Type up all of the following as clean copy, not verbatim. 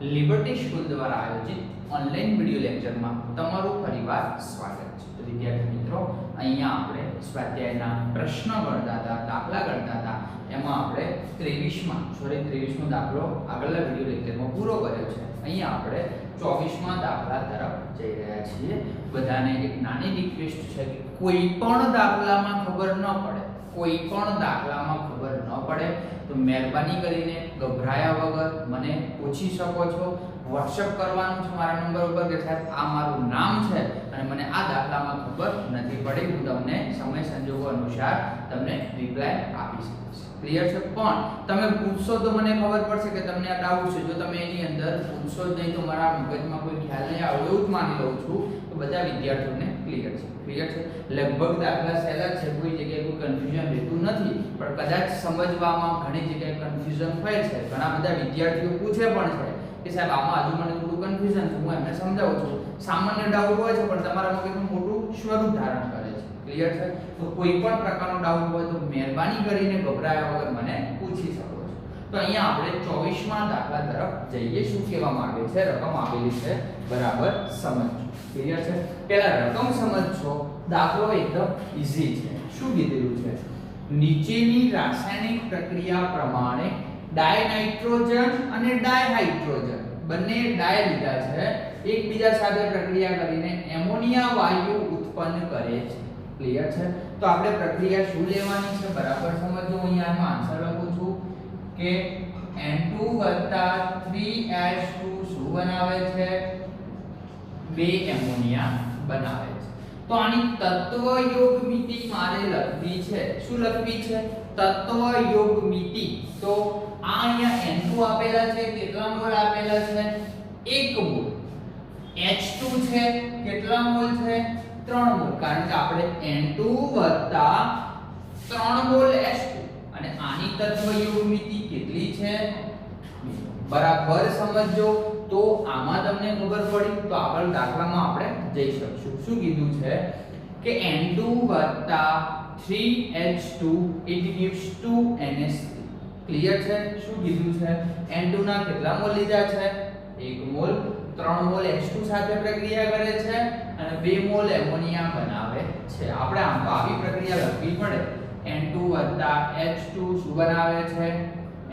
Liberty school દ્વારા આયોજિત online video લેક્ચરમાં તમારું ફરીવાર સ્વાગત છે। તો વિદ્યાર્થી મિત્રો, અહીંયા આપણે સ્વાધ્યાયના પ્રશ્ન ગણતા હતા, દાખલા ગણતા હતા। એમાં આપણે 23મો દાખલો આગળના વિડિયો લેક્ચરમાં પૂરો કર્યો છે। અહીંયા આપણે 24મા દાખલા તરફ જઈ રહ્યા છીએ। બધાને એક નાની રિક્વેસ્ટ છે કે કોઈ પણ દાખલામાં ખબર ન પડે, કોઈ પણ દાખલામાં ખબર ન પડે તો મહેરબાની કરીને ગભરાયા વગર મને પૂછી શકો છો। WhatsApp કરવાનું છે મારા નંબર ઉપર કે સાહેબ આ મારું નામ છે અને મને આ દાખલામાં ખબર નથી પડી, હું તમને સમય સંજોગો અનુસાર તમને રિપ્લાય આપી શકીશ। ક્લિયર છે? પણ તમે પૂછશો તો મને ખબર પડશે કે તમને આ ડાઉટ છે। જો તમે એની અંદર પૂછશો જ નહીં તો મારા મગજમાં કોઈ ખ્યાલ નહીં આવે એવું જ માની લઉં છું તો બધા વિદ્યાર્થીઓને ક્લિયર છે। ક્લિયર છે? લગભગ દાખલા સહેલા છે, કોઈ જગ્યાએ કોઈ કન્ફ્યુઝન રહેતું નથી, પણ કદાચ સમજવામાં ઘણી જગ્યાએ કન્ફ્યુઝન હોય છે। ઘણા બધા વિદ્યાર્થીઓ પૂછે પણ છે કે સાહેબ આમાં હજુ મને થોડું કન્ફ્યુઝન છે, હું એમને સમજાવું છું। સામાન્ય ડાઉટ હોય છે પણ તમારા મગજમાં મોટું સ્વરૂપ ધારણ કરે છે। ક્લિયર છે? તો કોઈ પણ પ્રકારનો ડાઉટ હોય તો મહેરબાની કરીને ગભરાયા વગર મને પૂછી શકો છો। તો અહીંયા આપણે 24મા દાખલા તરફ જઈએ। શું કહેવા માંગે છે? રકમ આપેલી છે, બરાબર સમજો। ક્લિયર છે? પહેલા રકમ સમજશો, દાખલો એકદમ ઈઝી છે। શું કીધેલું છે? નીચેની રાસાયણિક પ્રક્રિયા પ્રમાણે ડાયનાઇટ્રોજન અને ડાયહાઇડ્રોજન બંને ડાય લીધા છે, એકબીજા સાથે પ્રક્રિયા કરીને એમોનિયા વાયુ ઉત્પન્ન કરે છે। ક્લિયર છે? તો આપણે પ્રક્રિયા શું લેવાની છે બરાબર સમજો। અહીંયા આન્સર લખું છું કે N2 3H2 શું બનાવે છે? 2 એમોનિયા બનાવે છે। તો આની તત્વ યોગ મિતિ મારે લખવી છે। શું લખવી છે? તત્વ યોગ મિતિ। તો આ અહીંયા N2 આપેલા છે, કેટલા મોલ આપેલા છે? 1 મોલ। H2 છે, કેટલા મોલ છે? 3 મોલ, કારણ કે આપણે N2 3 મોલ H2 અને આની તત્વ યોગ મિતિ કેટલી છે? બરાબર સમજો। તો આમાં તમને ખબર પડી તો આગળ દાખલામાં આપણે જઈ શકશું। શું કીધું છે કે N2 3H2 it gives 2NH3। Clear છે? શું કીધું છે? N2 ના કેટલા મોલ લીધા છે? 1 મોલ। 3 મોલ H2 સાથે પ્રક્રિયા કરે છે અને 2 મોલ એમોનિયા બનાવે છે। આપણે આમ તો આવી પ્રક્રિયા લખવી પડે। N2 H2 શું બનાવે છે?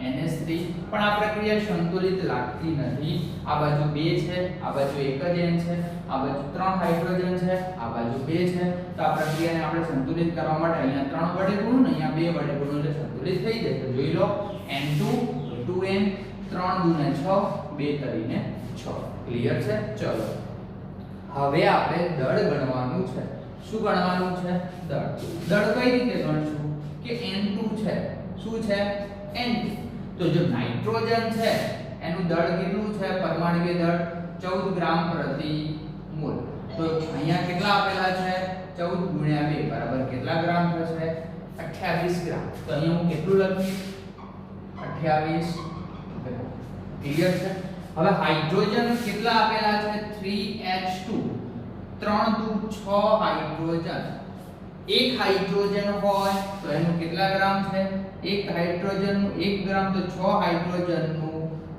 NH3। પણ આ પ્રક્રિયા સંતુલિત લાગતી નથી। આ બાજુ 2 છે, આ બાજુ એક જ N છે, આ બાજુ 3 હાઇડ્રોજન છે, આ બાજુ 2 છે। તો આ પ્રક્રિયાને આપણે સંતુલિત કરવા માટે અહીંયા 3 વડે ગુણો ને અહીંયા 2 વડે ગુણો એટલે સંતુલિત થઈ જાય। તો જોઈ લો N2 2N 3 × 6 2 તરીને 6। ક્લિયર છે? ચલો હવે આપણે દળ ગણવાનું છે। શું ગણવાનું છે? દળ। દળ કઈ રીતે ગણશું કે N2 છે, શું છે? N2। તો જો નાઇટ્રોજન છે એનું દળ કેટલું છે? પરમાણુય દળ 14 ગ્રામ પ્રતિ મોલ। તો અહીંયા કેટલા આપેલા છે? 14 × 2 બરાબર કેટલા ગ્રામ થશે? 28 ગ્રામ। તો અહીંયા હું કેટલું લખીશ? 28 ગ્રામ। ક્લિયર છે? હવે હાઇડ્રોજન કેટલા આપેલા છે? 3H2 3 × 6 hydrogen. એક હાઇડ્રોજન હોય તો એનું કેટલા ગ્રામ છે? એક હાઇડ્રોજન નું 1 ગ્રામ, તો 6 હાઇડ્રોજન નું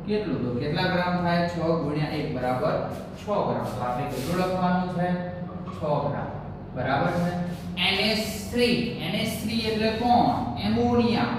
કેટલું? તો કેટલા ગ્રામ થાય? 6 × 1 બરાબર 6 ગ્રામ। તો આપણે કેટલું લખવાનું છે? 6 ગ્રામ। બરાબર છે? NH3 એટલે કોણ? એમોનિયા।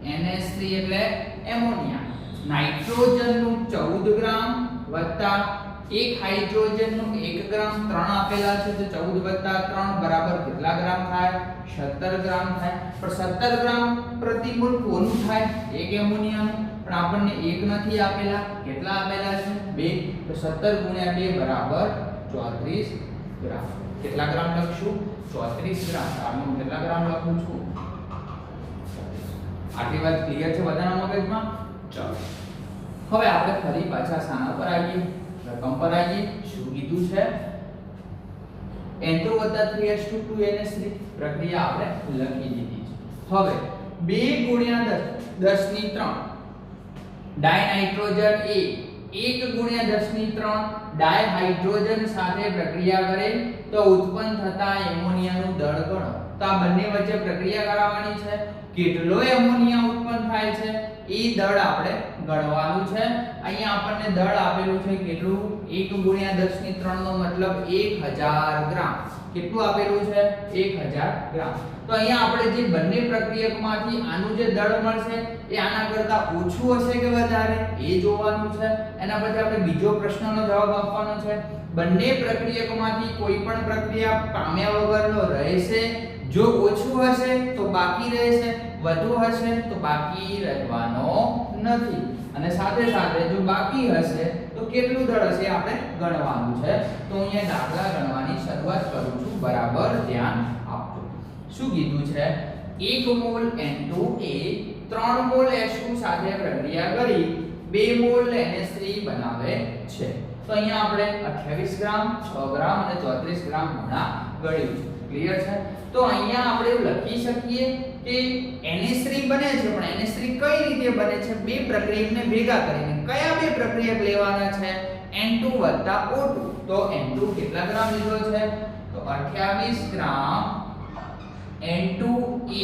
NH3 એટલે એમોનિયા। નાઇટ્રોજન નું 14 ગ્રામ વત્તા એક હાઇડ્રોજન નું 1 ગ્રામ, 3 આપેલા છે તો 14 + 3 બરાબર કેટલા ગ્રામ થાય? 17 ગ્રામ થાય। પણ 17 ગ્રામ પ્રતિ મોલ કોનું થાય? એક એમોનિયાનું। પણ આપણને 1 નથી આપેલા, કેટલા આપેલા છે? 2। તો 17 × 2 બરાબર 34 ગ્રામ। કેટલા ગ્રામ લખશું? 34 ગ્રામ। આનું કેટલા ગ્રામ લખું છું? આટલી વાત ક્લિયર છે બધાના મગજમાં? ચલો હવે આપણે ફરી પાછા શાના પર આવીએ? રકમ પર આવીએ। શું કીધું છે? N2 3H2 2NH3 પ્રક્રિયા આપણે લખી દીધી છે। હવે 2 × 10⁻³ ડાયનાઇટ્રોજન A 1 × 10⁻³ ડાયહાઇડ્રોજન સાથે પ્રક્રિયા કરે તો ઉત્પન્ન થતા એમોનિયાનું દળ ગણો। તો આ બંને વચ્ચે પ્રક્રિયા કરાવવાની છે। કેટલો એમોનિયા ઉત્પન્ન થાય છે એ દળ આપણે ગણવાનું છે. અહીંયા આપણને દળ આપેલું છે કેટલું 1 * 10³ નો મતલબ 1000 ગ્રામ. કેટલું આપેલું છે 1000 ગ્રામ. તો અહીંયા આપણે જે બંને પ્રક્રિયકમાંથી આનું જે દળ મળશે એ આના કરતા ઓછું હશે કે વધારે એ જોવાનું છે. એના પછી આપણે બીજો પ્રશ્નનો જવાબ આપવાનો છે. બંને પ્રક્રિયકમાંથી કોઈ પણ પ્રક્રિયા પામ્યા વગરનો રહેશે. જો ઓછું હશે તો બાકી રહેશે, વધુ હશે તો બાકી રહેવાનો નથી. અને સાથે સાથે જો બાકી હશે તો કેટલું દળ હશે આપણે ગણવાનું છે. તો અહીંયા દાખલા ગણવાની શરૂઆત કરું છું, બરાબર ધ્યાન આપજો. શું કીધું છે 1 મોલ N2 એ 3 મોલ H2 સાથે પ્રક્રિયા કરી 2 મોલ NH3 બનાવે છે. તો અહીંયા આપણે 28 ગ્રામ, 6 ગ્રામ અને 34 ગ્રામ હમણાં ગણ્યું છે. ક્લિયર છે? તો અહીંયા આપણે લખી શકીએ કે NH3 બને છે, પણ NH3 કઈ રીતે બને છે? બે પ્રક્રિયકને ભેગા કરીને. કયા બે પ્રક્રિયક લેવાના છે? N2 + O2. તો N2 કેટલા ગ્રામ લીધો છે? તો 28 ગ્રામ N2A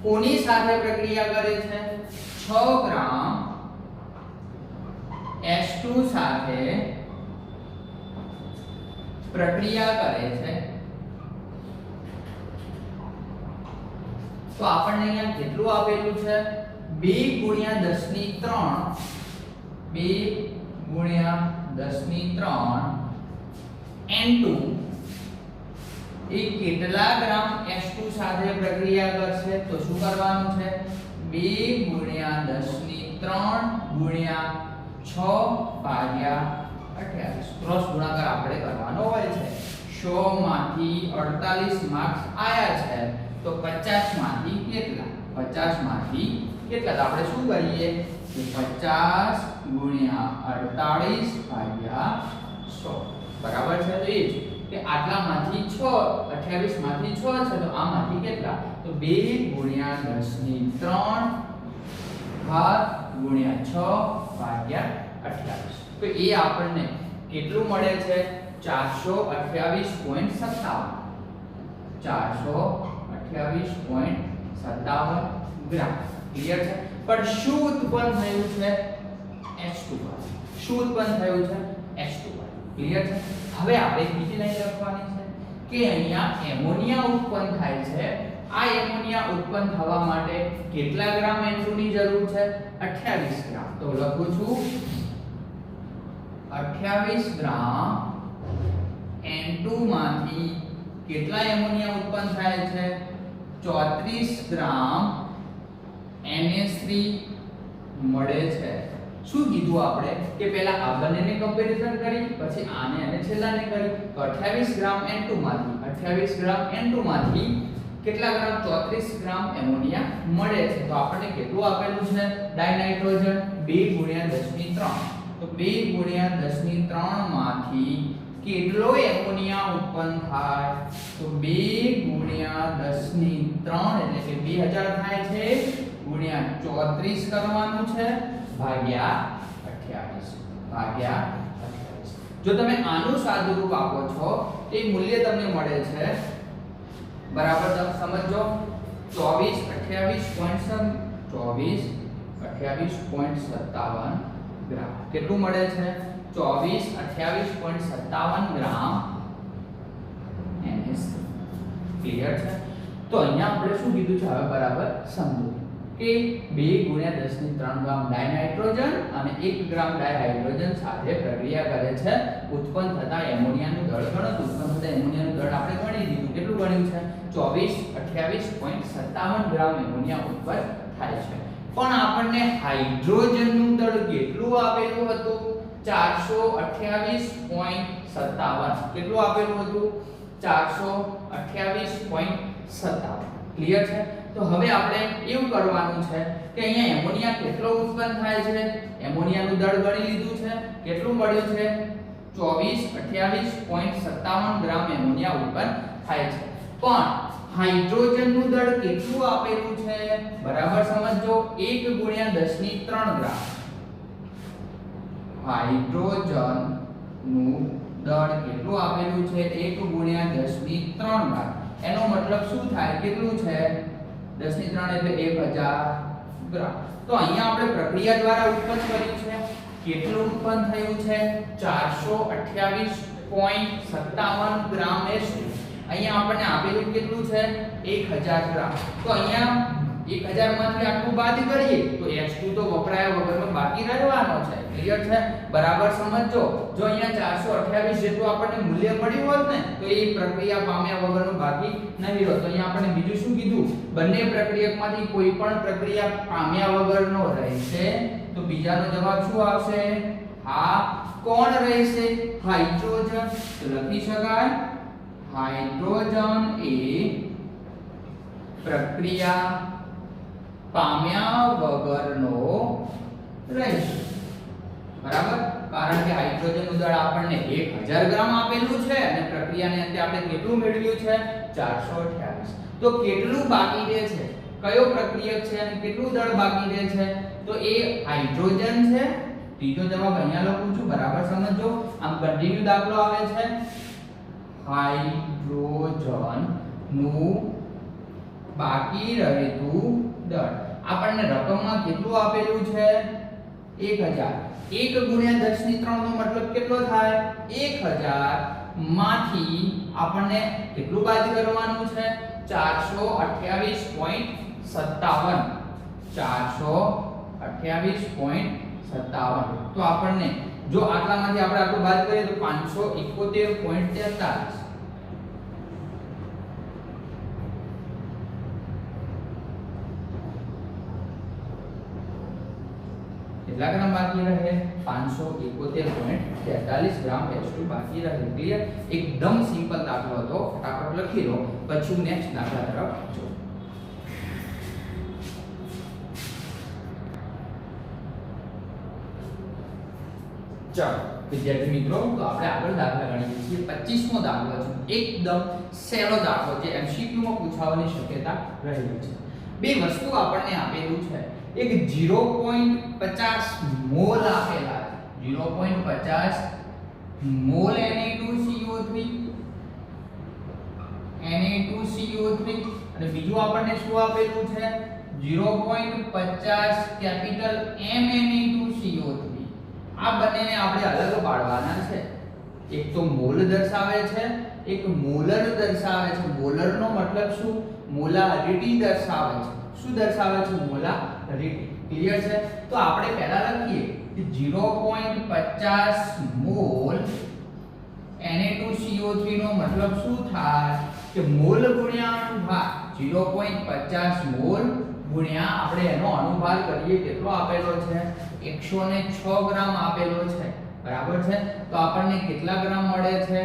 કોની સાથે પ્રક્રિયા કરે છે? 6 ગ્રામ H2 સાથે પ્રક્રિયા કરે છે. તો આપણને અહીંયા કેટલું આપેલું છે? 2 * 10³ N2 એ કેટલા ગ્રામ H2 સાથે પ્રક્રિયા કરશે? તો શું કરવાનું છે? 2 * 10³ * 6/28 ક્રોસ ગુણાકાર આપણે કરવાનો હોય છે. 100 માંથી 48 માર્ક્સ આયા છે તો 50 માંથી કેટલા? 50 માંથી કેટલા? તો આપણે શું કરીએ કે 50 * 48/100 બરાબર છે. તો એ જ કે આટલામાંથી 6, 28 માંથી 6 છે તો આમાંથી કેટલા? તો 2 * 10³ ઘાત * 6/28. તો એ આપણને કેટલું મળે છે? 428.57 428.57 ગ્રામ. ક્લિયર છે? પણ શું ઉત્પન્ન થયું છે? H2 પર. શું ઉત્પન્ન થયું છે? H2 પર. ક્લિયર છે? હવે આપણે બીજી લાઈન લખવાની છે કે અહીંયા એમોનિયા ઉત્પન્ન થાય છે. આ એમોનિયા ઉત્પન્ન થવા માટે કેટલા ગ્રામ N2 ની જરૂર છે? 28 ગ્રામ. તો લખું છું 28 ગ્રામ N2 માંથી કેટલા એમોનિયા ઉત્પન્ન થાય છે? 34 ગ્રામ NH3 મળે છે. શું કીધું આપણે કે પહેલા આ બંનેને કમ્પેરીઝન કરી, પછી આને અને છેલ્લાને કરી. તો 28 ગ્રામ N2 માંથી કેટલા ગ્રામ? 34 ગ્રામ એમોનિયા મળે છે. તો આપણને કેટલું આપેલું છે? ડાયનાઇટ્રોજન 2 * 10³ તો 2 * 10³ માંથી કેટલો એમોનિયા ઉત્પન્ન થાય? તો 2 * 10³ એટલે કે 2000 થાય છે * 34 કરવાનું છે ભાગ્યા 28. જો તમે આનું સાદુરૂપ આપો છો તો મૂલ્ય તમને મળે છે બરાબર સમજો 2428.57 ગ્રામ. કેટલું મળે છે? 2428.57 ગ્રામ NH3. ક્લિયર છે? તો અહીંયા આપણે શું કીધું છે હવે બરાબર સમજો કે 2 * 10³ ગ્રામ ડાયનાઇટ્રોજન અને 1 ગ્રામ ડાયહાઇડ્રોજન સાથે પ્રક્રિયા કરે છે. ઉત્પન્ન થતા એમોનિયાનું દળ ગણો. ઉત્પન્ન થતા એમોનિયાનું દળ આપણે ગણી દીધું. કેટલું ગણ્યું છે? 2428.57 ગ્રામ એમોનિયા ઉત્પન્ન થાય છે. પણ આપણને હાઇડ્રોજનનું દળ કેટલું આપેલું હતું? 428.57. કેટલું આપેલું હતું? 428.57. ક્લિયર છે? તો હવે આપણે એવું કરવાનું છે કે અહીંયા એમોનિયા કેટલો ઉત્પન્ન થાય છે? એમોનિયાનું દળ ગણી લીધું છે. કેટલું મળ્યું છે? 2428.57 ગ્રામ એમોનિયા ઉત્પન્ન થાય છે. પણ હાઇડ્રોજનનું દળ કેટલું આપેલું છે? બરાબર સમજો 1 * 10³ ગ્રામ. હાઇડ્રોજનનું દળ કેટલું આપેલું છે? 1 * 10³ ગ્રામ. એનો મતલબ શું થાય? કેટલું છે? 10 ની 3 એટલે 1000 ગ્રામ. તો અહીંયા આપણે પ્રક્રિયા દ્વારા ઉત્પન્ન કર્યું છે. કેટલું ઉત્પન્ન થયું છે? 428.57 ગ્રામ H2. અહીંયા આપણને આપેલું કેટલું છે? 1000 ગ્રામ. તો અહીંયા 1000 માંથી આટલું બાદ કરીએ તો H2 તો વપરાયા વગરનો બાકી રહેવાનો છે. ક્લિયર છે? બરાબર સમજો. જો અહીંયા 428 જેટલું આપણને મૂલ્ય મળ્યું હોત ને તો એ પ્રક્રિયા પામ્યા વગરનું બાકી નહીં હોત. તો અહીંયા આપણને બીજું શું કીધું? બંને પ્રક્રિયકમાંથી કોઈ પણ પ્રક્રિયા પામ્યા વગરનો રહેશે. તો બીજાનો જવાબ શું આવશે? હા, કોણ રહેશે? હાઇડ્રોજન. તો લખી શકાય હાઇડ્રોજન એ પ્રક્રિયા પામ્યા વગરનો રહેશે. બરાબર? કારણ કે હાઇડ્રોજનનું દળ આપણને 1000 ગ્રામ આપેલું છે અને પ્રક્રિયાને અંતે આપણે કેટલું મેળવ્યું છે? 428. તો કેટલું બાકી રહે છે? કયો પ્રક્રિયક છે અને કેટલું દળ બાકી રહે છે? તો એ હાઇડ્રોજન છે. ત્રીજો જવાબ અહીંયા લખું છું. બરાબર સમજો. આમ કન્ટિન્યુ દાખલો આવે છે. હાઇડ્રોજન નું બાકી રહેતું દળ આપણને રકમમાં કેટલું આપેલું છે? 1000. 1 ગુણ્યા 10 ની 3 નો મતલબ કેટલો થાય? 1000 માંથી આપણને કેટલું બાદ કરવાનું છે? 428.57. 428.57. તો આપણને જો આટલામાંથી આપણે આટલું બાદ કરીએ તો 571.43. કેટલા ગ્રામ બાકી રહે? 571.43 ગ્રામ H2 બાકી રહે. ક્લિયર? એકદમ સિમ્પલ દાખલો હતો. ફટાફટ લખી લો પછી નેક્સ્ટ દાખલા તરફ જો. ચાલો વિદ્યાર્થી મિત્રો, તો આપણે આગળ દાખલા ગણીએ છીએ. 25મો દાખલો છે. એકદમ સહેલો દાખલો જે MCQ માં પૂછાવાની શક્યતા રહેલી છે. બે વસ્તુ આપણને આપેલું છે. એક 0.50 મોલ આપેલા છે. 0.50 મોલ Na2CO3 અને બીજું આપણને શું આપેલું છે? 0.50 કેપિટલ M Na2CO3. આ બંનેને આપણે અલગ પાડવાના છે. એક તો મોલ દર્શાવે છે, એક મોલર દર્શાવે છે. મોલરનો મતલબ શું? મોલારિટી દર્શાવે છે. શું દર્શાવે છે? મોલારિટી. ક્લિયર છે? તો આપણે પહેલા લખીએ કે 0.50 મોલ Na2CO3 નો મતલબ શું થાય? કે મોલ ગુણ્યા અણુભાર. 0.50 મોલ ગુણ્યા આપણે એનો અણુભાર કરીએ કેટલો આપેલો છે? 106 ગ્રામ આપેલો છે. બરાબર છે? તો આપણને કેટલા ગ્રામ મળે છે?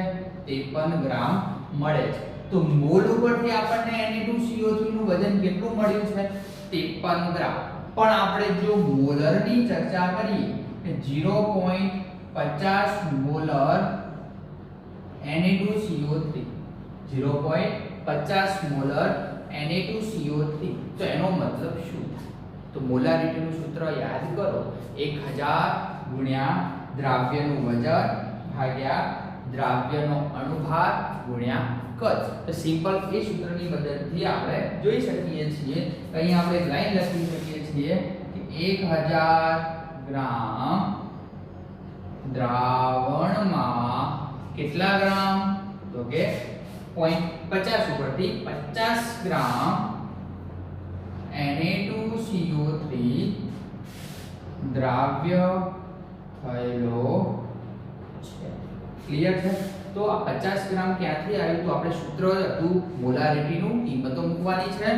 53 ગ્રામ મળે છે. તો મોલ ઉપરથી આપણને Na2CO3 નું વજન કેટલું મળ્યું છે? 53 ગ્રામ. પણ આપણે જો મોલરની ચર્ચા કરીએ કે 0.50 મોલર Na2CO3 0.50 મોલર Na2CO3 તો એનો મતલબ શું થાય? તો મોલારિટીનું સૂત્ર યાદ કરો. 1000 ગુણ્યા દ્રાવ્યનું વજન ભાગ્યા દ્રાવ્યનો અણુભાર ગુણ્યા કદ. તો સિમ્પલ એ સૂત્રની મદદથી આપણે જોઈ શકીએ છીએ. અહીં આપણે એક લાઈન લખી શકીએ છીએ કે 1000 ગ્રામ દ્રાવણમાં કેટલા ગ્રામ? તો કે 0.50 ઉપરથી 50 ગ્રામ Na2CO3 દ્રાવ્ય થયેલો છે. ક્લિયર છે? તો આ 50 ગ્રામ ક્યાંથી આવ્યું? તો આપણે સૂત્ર હતું મોલારિટીનું. કિંમતો મૂકવાની છે.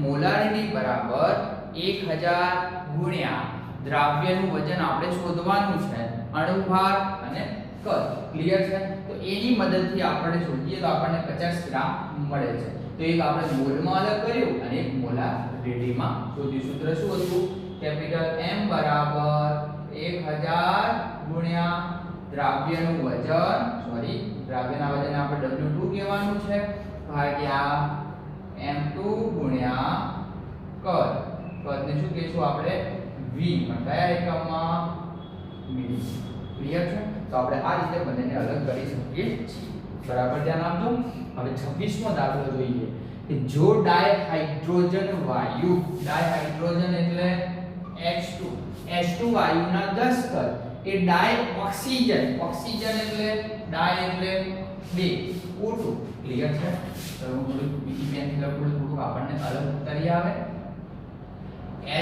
મોલારિટી બરાબર 1000 ગુણ્યા દ્રાવ્યનું વજન આપણે શોધવાનું છે, અણુભાર અને કદ. ક્લિયર છે? તો એની મદદથી આપણે શોધીએ તો આપણને 50 ગ્રામ મળે છે. તો એક આપણે મોલમાં અલગ કર્યું અને એક મોલારિટીમાં શોધ્યું. સૂત્ર શું હતું? કેપિટલ M બરાબર 1000 ગુણ્યા દ્રાવ્યનું વજન, સોરી દ્રાવ્યના વજન આપણે W2 કહેવાનું છે, ભાગ્યા M2 ગુણ્યા કદ. કદને શું કહીશું આપણે? V કયા એકમમાં? મિલી. ક્લિયર છે? તો આપણે આ રીતે બંનેને અલગ કરી શકીએ છીએ. બરાબર ધ્યાન આપજો. હવે 26મો દાખલો જોઈએ. કે જો ડાયહાઇડ્રોજન વાયુ, ડાયહાઇડ્રોજન એટલે H2, H2 વાયુના 10 કદ એ ડાયઓક્સિજન, ઓક્સિજન એટલે ડાય એટલે 2 O2 ક્લિયર છે. તો હું થોડું બીજી પેનથી લખું થોડું આપણને અલગ ઉતરી આવે.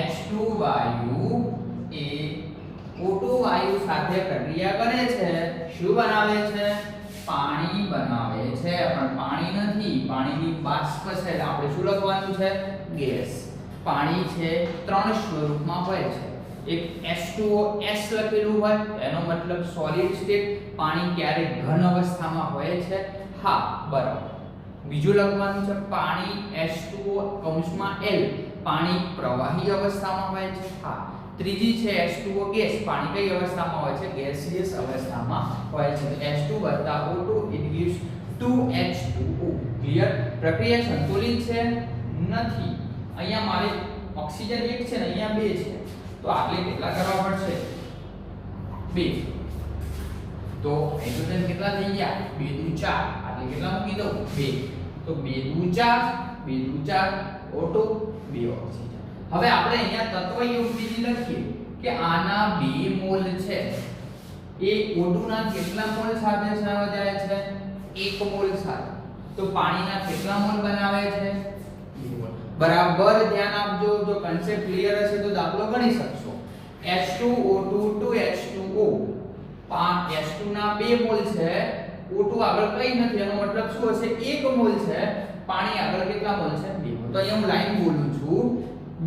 H2 વાયુ એ O2 વાયુ સાથે પ્રક્રિયા કરે છે, શું બનાવે છે? પાણી બનાવે છે. પણ પાણી નથી, પાણીની બાષ્પ છે એટલે આપણે શું લખવાનું છે? ગેસ. પાણી છે ત્રણ સ્વરૂપમાં હોય છે. એક H2O S લખેલું હોય એનો મતલબ સોલિડ સ્ટેટ, પાણી ક્યારેક ઘન અવસ્થામાં હોય છે. હા બરાબર. બીજું લખવાનું છે પાણી H2O કૌંસમાં L, પાણી પ્રવાહી અવસ્થામાં હોય છે. હા. ત્રીજી છે H2O ગેસ, પાણી કઈ અવસ્થામાં હોય છે? ગેસિયસ અવસ્થામાં હોય છે. H2 + O2 it gives 2H2O. Clear? પ્રક્રિયા સંતુલિત છે? નથી. અહીંયા મારે ઓક્સિજન 1 છે ને અહીંયા 2 છે. તો આટલે કેટલા કરવા પડશે? 2. તો હાઇડ્રોજન કેટલા થઈ ગયા? 2 × 4. આટલે કેટલા મૂકી દઉં? 2. તો 2 × 4 O2 2 ઓક્સિજન. હવે આપણે અહીંયા તત્વયુગ્મિતિ લખીએ કે આના 2 મોલ છે એ O2 ના કેટલા મોલ સાથે સંયોજાય છે? 1 મોલ સાથે. તો પાણીના કેટલા મોલ બનાવે છે? 2 મોલ. બરાબર ધ્યાન આપજો. જો કન્સેપ્ટ ક્લિયર હશે તો દાખલો ગણી શકશો. H2O2 2H2O, H2 ના 2 મોલ છે, O2 આગળ કઈ નથી, એનો મતલબ શું હશે? 1 મોલ છે. પાણી આગળ કેટલા મોલ છે? 2 મોલ. તો અહીંયા હું લાઈન બોલું છું.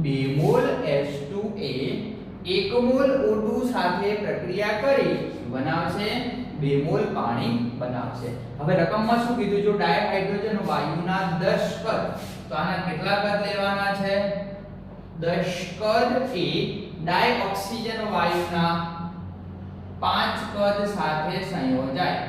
2 મોલ H2A 1 મોલ O2 સાથે પ્રક્રિયા કરી બનાવશે 2 મોલ પાણી બનાવશે. હવે રકમમાં શું કીધું? જો ડાયહાઇડ્રોજન વાયુના 10 કદ, તો આના કેટલા કદ લેવાના છે? 10 કદ એ ડાયઓક્સિજન વાયુના 5 કદ સાથે સંયોજાય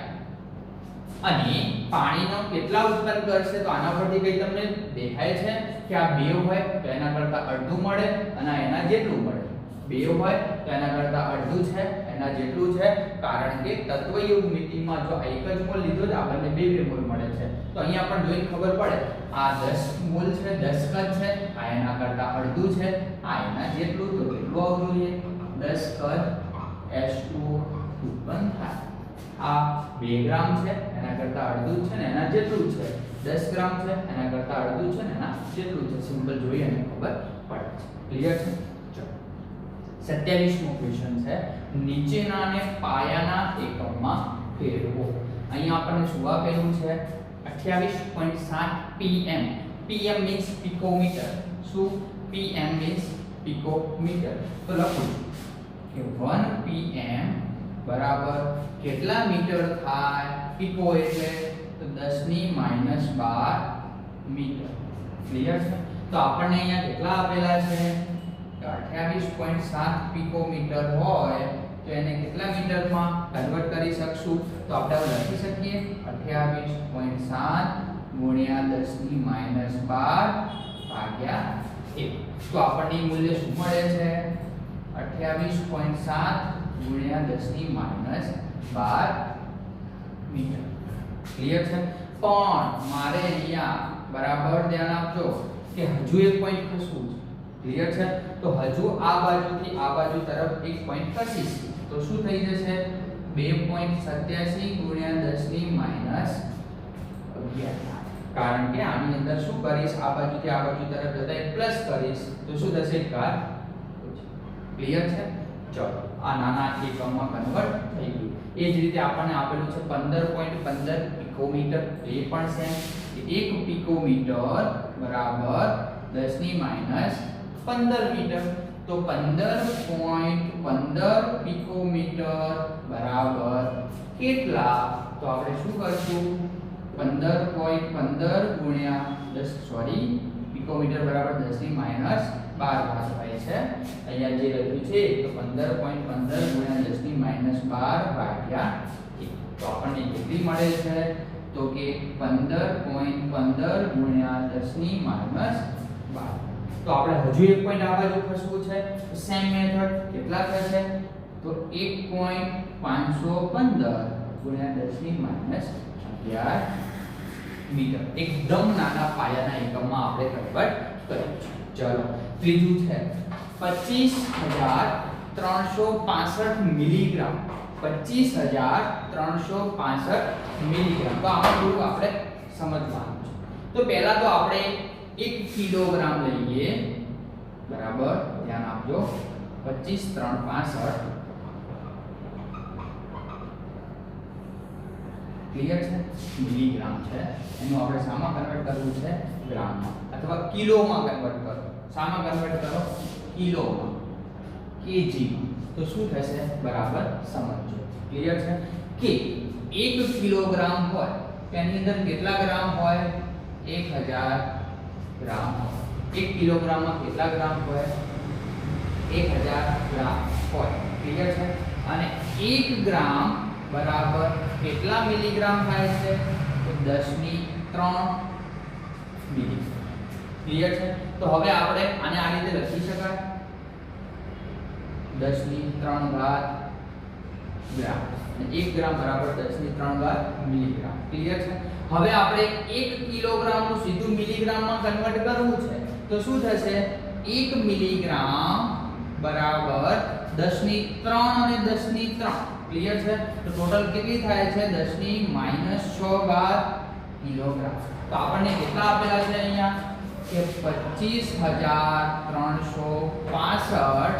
અને પાણીનો કેટલા ઉત્પન્ન કરશે? તો આના પરથી કઈ તમને દેખાય છે કે આ 2 હોય તો એના કરતા અડધું મળે અને એના જેટલું મળે. 2 હોય તો એના કરતા અડધું છે, એના જેટલું છે. કારણ કે તત્વયુગ્મિતિમાં જો એક જ મોલ લીધો તો આપણને 2 મોલ મળે છે. તો અહીંયા પણ જોઈને ખબર પડે આ 10 મોલ છે, 10 કદ છે, આ એના કરતા અડધું છે, આ એના જેટલું. તો કેટલું આવવું જોઈએ? 10 કદ H2O ઉત્પન્ન થાય. આ 2 ગ્રામ છે, એના કરતા અડધું છે ને એના જેટલું છે. 10 ગ્રામ છે, એના કરતા અડધું છે ને એના જેટલું છે. સિમ્પલ જોઈએ અને ખબર પડે છે. ક્લિયર છે? ચલો 27મો ક્વેશ્ચન છે. નીચેનાને પાયાના એકમમાં ફેરવો. અહીંયા આપણને શું આપેલું છે? 28.7 pm. pm means picometer. શું? pm means picometer. તો લખું કે 1 pm બરાબર કેટલા મીટર થાય? પીકો એટલે તો 10⁻12 મીટર. ક્લિયર છે? તો આપણને અહીંયા કેટલા આપેલા છે? 28.7 પીકોમીટર હોય તો એને કેટલા મીટરમાં કન્વર્ટ કરી શકશું? તો આપણે લખી શકીએ 28.7 × 10⁻12 ભાગ્યા 1. તો આપણને મૂલ્ય શું મળે છે? 28.7 × 10⁻12 મીટર. ક્લિયર છે? પણ મારે અહીંયા બરાબર ધ્યાન આપજો કે હજુ એક પોઈન્ટ ખસવું છે. ક્લિયર છે? તો હજુ આ બાજુથી આ બાજુ તરફ એક પોઈન્ટ ખસીશ તો શું થઈ જશે? 2.87 × 10⁻11. કારણ કે આની અંદર શું કરીશ? આ બાજુથી આ બાજુ તરફ જતા એક પ્લસ કરીશ તો શું થશે? ઘાત. ક્લિયર છે? ચલો આ નાના એકમમાં કન્વર્ટ થઈ ગયું. એ જ રીતે આપણને આપેલું છે 15.15 પિકોમીટર. એ પણ સેમ. 1 પિકોમીટર બરાબર 10⁻15 મીટર. તો 15.15 પિકોમીટર બરાબર કેટલા? તો આપણે શું કરશું? 15.15 × પિકોમીટર બરાબર 10⁻12 થાય છે. અહીંયા જે લખ્યું છે તો 15.15 × 10⁻12 ભાગ્યા 1. તો આપણને કેટલી મળે છે? તો કે 15.15 × 10⁻12. તો આપણે હજુ એક પોઈન્ટ આ બાજુ ખસવું છે. સેમ મેથડ કેટલા થશે? તો 1.515 × 10⁻11 મીટર એકદમ નાના પાયાના એકમમાં આપણે કન્વર્ટ કર્યું છે. ચલો ત્રીજું છે 25,365 મિલીગ્રામ. 25,365 મિલીગ્રામ. તો આમાં થોડું આપણે સમજવાનું છે. તો પહેલા તો આપણે 1 કિલોગ્રામ લઈએ, બરાબર, ધ્યાન આપજો. 25,365 ક્લિયર છે, મિલીગ્રામ છે. એનું આપણે શામાં કન્વર્ટ કરવું છે? ગ્રામમાં અથવા કિલોમાં કન્વર્ટ કરો. શામાં કન્વર્ટ કરો? કિલોમાં, કેજીમાં. તો શું થશે? બરાબર સમજો. ક્લિયર છે કે 1 કિલોગ્રામ હોય તેની અંદર કેટલા ગ્રામ હોય? 1000 ગ્રામ. 1 કિલોગ્રામમાં કેટલા ગ્રામ હોય? 1000 ગ્રામ હોય. ક્લિયર છે. અને 1 ગ્રામ બરાબર કેટલા મિલીગ્રામ થાય છે? તો 10^3 મિલીગ્રામ. ક્લિયર છે. તો હવે આપણે આને આ રીતે લખી શકાય 10^3 ગ્રામ. 1 ગ્રામ બરાબર 10^3 મિલીગ્રામ. ક્લિયર છે. હવે આપણે 1 કિલોગ્રામ નું સીધું મિલીગ્રામમાં કન્વર્ટ કરવું છે. તો શું થશે? 1 મિલીગ્રામ બરાબર 10^3 અને 10^3. ક્લિયર છે. તો ટોટલ કેટલી થાય છે? 10^-6 કિલોગ્રામ. તો આપણને કેટલા આપેલા છે અહીંયા? કે 25,365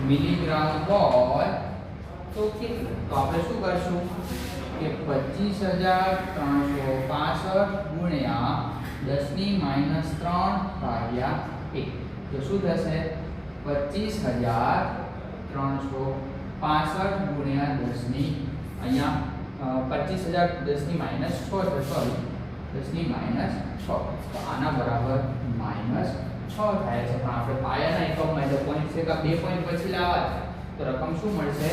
મિલીગ્રામ હોય તો કેટલું? તો આપણે શું કરશું કે 25,365 ગુણ્યા 10^-3 1. તો શું થશે? 25,365 ગુણ્યા 10 અહીંયા 25,000 10^-6 છે, સોરી 10^-6. તો આના બરાબર -6 થાય છે. પણ આપણે પાયાના એકમમાં જો પોઈન્ટ છે કે 2 પોઈન્ટ પછી લાવવા છે તો રકમ શું મળશે?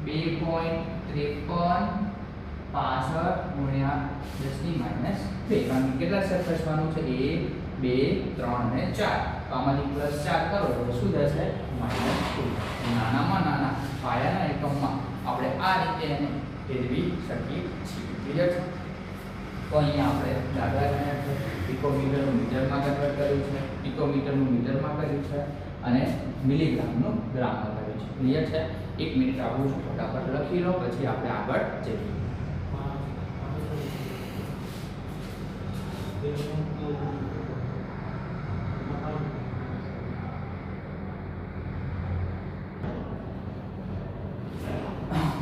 2.5365 ગુણ્યા 10^-2. કારણ કે કેટલા સ્ટેપ ખસવાનું છે? 1 2 3 અને 4. તો આમાંથી +4 કરો તો શું થશે? -2. નાનામાં નાના પાયાના એકમમાં આપણે આ રીતે એને ફેરવી શકીએ છીએ. ક્લિયર છે. તો અહીંયા આપણે દાખલા ગણ્યા છે. પિકોમીટરનું મીટરમાં કન્વર્ટ કર્યું છે, પિકોમીટરનું મીટરમાં કર્યું છે અને મિલીગ્રામનું ગ્રામમાં કર્યું છે. ક્લિયર છે. 1 મિનિટ આપું છું, ફટાફટ લખી લો, પછી આપણે આગળ જઈએ.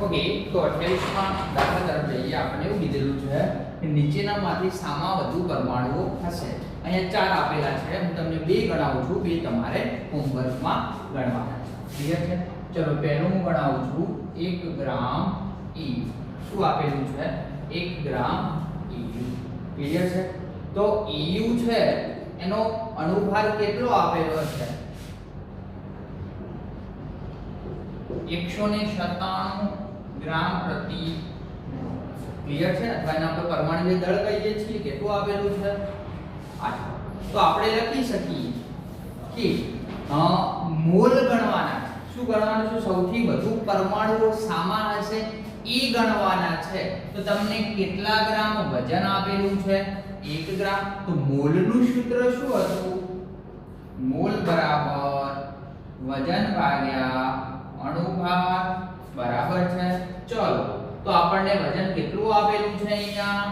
ઓકે, તો 28માં દાખલા તરફ જઈએ. આપણે એવું કીધેલું છે કે નીચેનામાંથી શામાં વધુ પરમાણુઓ હશે. અહીંયા 4 આપેલા છે. હું તમને 2 ગણાવું છું, 2 તમારે હોમવર્કમાં ગણવાના છે. ક્લિયર છે. ચલો પહેલું હું ગણાવું છું 1 ગ્રામ E. શું આપેલું છે? 1 ગ્રામ EU. ક્લિયર છે. તો EU છે એનો અણુભાર કેટલો આપેલો છે? 197 ગ્રામ પ્રતિ. ક્લિયર છે. અથવા એના આપણે પરમાણ્વીય દળ કહીએ છીએ. કેટલું આપેલું છે? 8. તો આપણે લખી શકીએ કે મોલ ગણવાના. શું ગણવાનું છે? સૌથી વધુ પરમાણુઓ શામાં હશે એ ગણવાના છે. તો તમને કેટલા ગ્રામ વજન આપેલું છે? 1 ગ્રામ. તો મોલનું સૂત્ર શું હતું? મોલ બરાબર વજન ભાગ્યા અણુભાર બરાબર છે. ચલો તો આપણને વજન કેટલું આપેલું છે અહીંયા?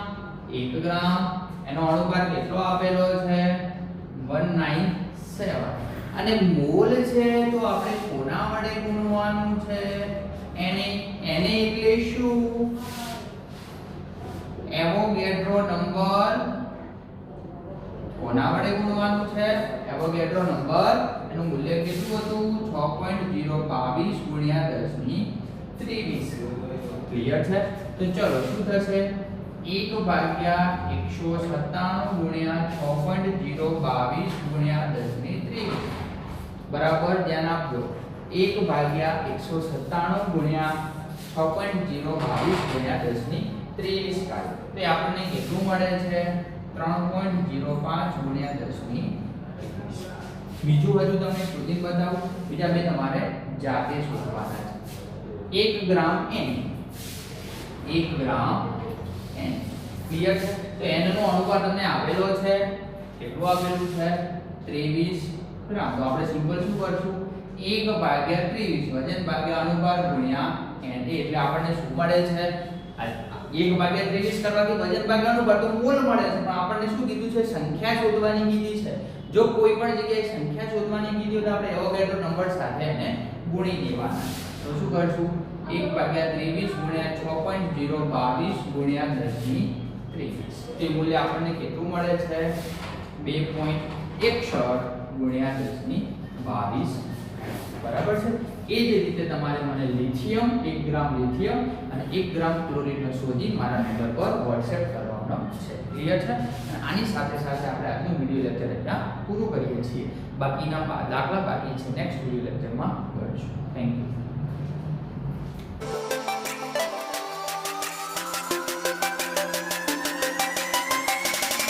1 ગ્રામ. એનો અણુભાર કેટલો આપેલો છે? 197. અને મોલ છે તો આપણે કોના વડે ગુણવાનું છે? એને એટલે શું? Avogadro number. કોના વડે ગુણવાનું છે? Avogadro number. એનું મૂલ્ય કેટલું હતું? 6.022 ગુણ્યા 10^23. ક્લિયર છે. તો ચલો શું થશે? 1/197 ગુણ્યા 6.022 ગુણ્યા 10^23 બરાબર. ધ્યાન આપજો. 1/197 ગુણ્યા 6.022 ગુણ્યા 10^23 કાઢો તો એ આપણને કેટલું મળે છે? 3.05 ગુણ્યા 10^23. બીજું હજુ તમને શોધીને બતાવું. બીજા બે તમારે જાતે શોધવાના છે. 1 ગ્રામ N. 1 ગ્રામ N. ક્લિયર છે? તો n નો અનુપાત તમને આપેલો છે, કેટલું આપેલું છે? 23 બરાબર. તો આપણે સિમ્પલ શું કરશું? 1/23 વજન ભાગ્યા અનુપાત ગુણ્યા n, એટલે આપણને શું મળે છે? 1/23 કરવાથી વજન ભાગ્યા અનુપાત તો મોલ મળે છે, પણ આપણને શું કીધું છે? સંખ્યા શોધવાની કીધી છે. જો કોઈ પણ જગ્યાએ સંખ્યા શોધવાની કીધી હોય તો આપણે એવોગાડ્રો નંબર સાથે એને ગુણી દેવાના. તો શું કરશું? 1/23 ગુણ્યા 6.022 ગુણ્યા 1023. તે મૂલ્ય આપણને કેટલું મળે છે? 2.61 ગુણ્યા 1022. બરાબર છે? એ જ રીતે તમારે મને લિથિયમ 1 ગ્રામ લિથિયમ અને 1 ગ્રામ ક્લોરીન શોધી મારા નંબર પર WhatsApp કરવાનો છે. ક્લિયર છે? અને આની સાથે સાથે આપણે આજનું વિડિયો લેક્ચર અહીંયા પૂરું કરીએ છીએ. બાકીના દાખલા બાકી છે, નેક્સ્ટ વિડિયો લેક્ચરમાં કરીશું. Thank you.